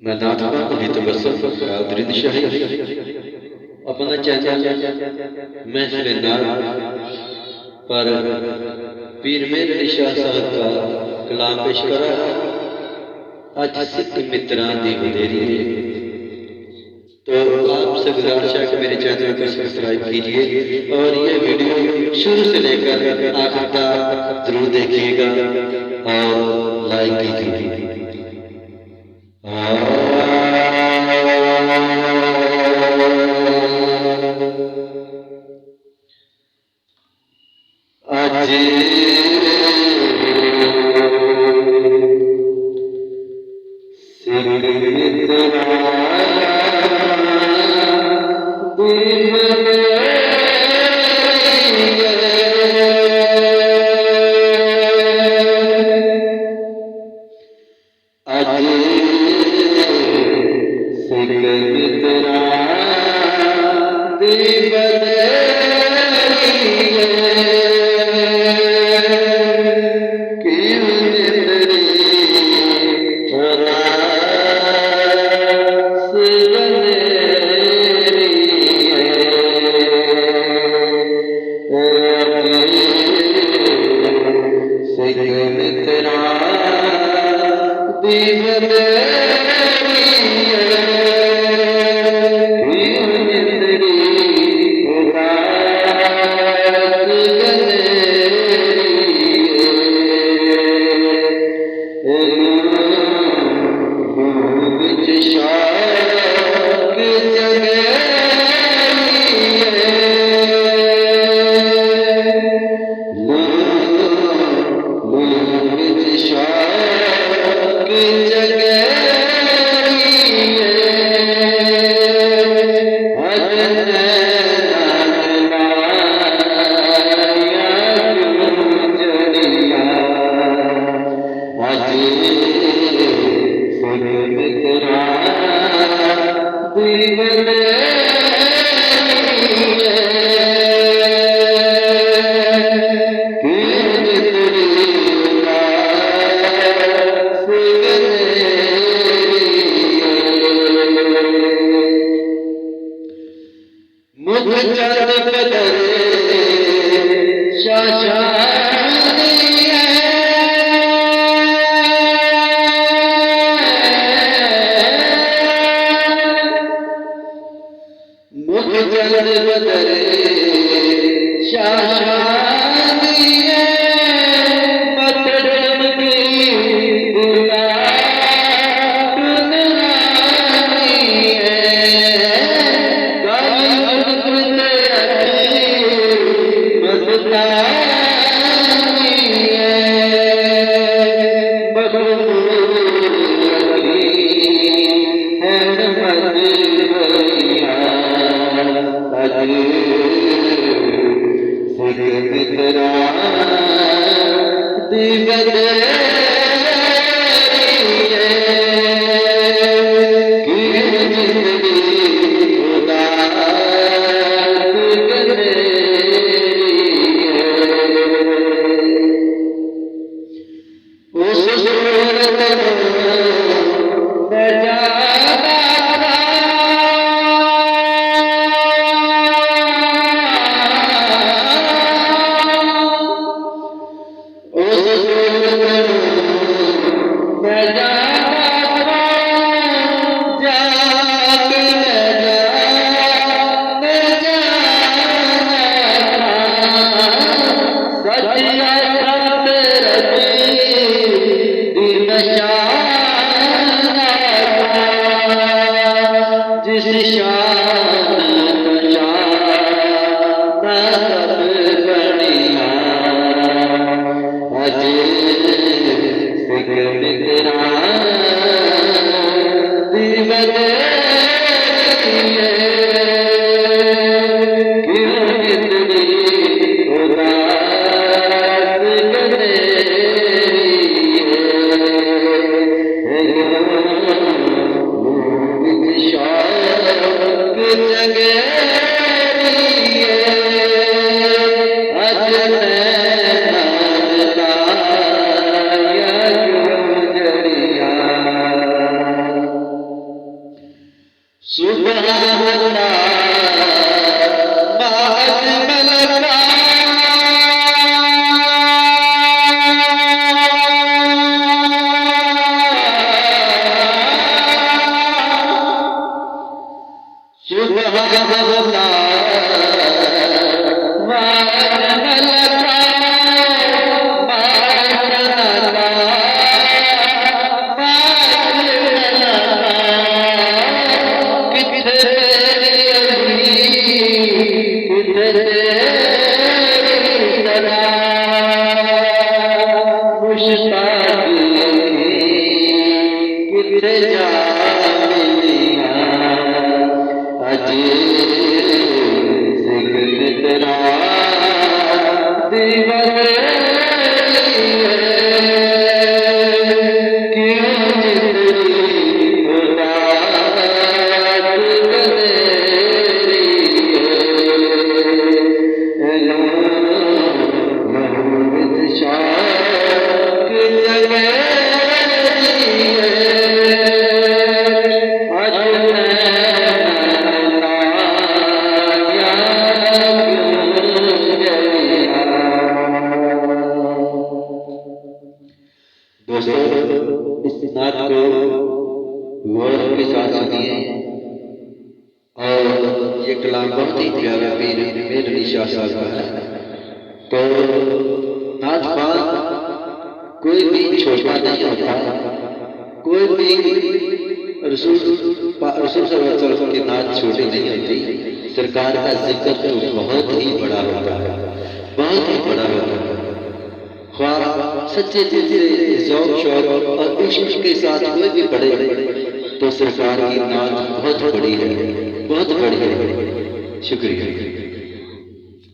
मैं नाथपा हित बसत दृद शाही अपना चैनल मैं सुरेंद्र पर पीर मेरे निशा साहब का कलाम पेश करा। आज सिख मित्रा दी वडेरी है, तो आप सब गुजारिश कि मेरे चैनल को सब्सक्राइब कीजिए और ये वीडियो शुरू से लेकर आखिर तक जरूर देखिएगा और लाइक कीजिए। मुश्ताक किथे जा मिलिया अज जिक्र तेरा दिवस दोस्तों, इस नात को गौर के साथ सुनिए और ये कलाम बहुत ही प्यारा पीर मेर अली शाह साहब का है। तो नात खान कोई भी छोटा नहीं होता, कोई भी रसूल सल्लल्लाहु अलैहि वसल्लम की नात छोटी नहीं होती। सरकार का जिक्र तो बहुत ही बड़ा होता है, बहुत ही बड़ा होता है। सच्चे दिल से ज़ौक़ शौक़ और इश्क के साथ कोई भी पढ़े तो सरकार की नात बहुत बड़ी है, बहुत बड़ी है। शुक्रिया।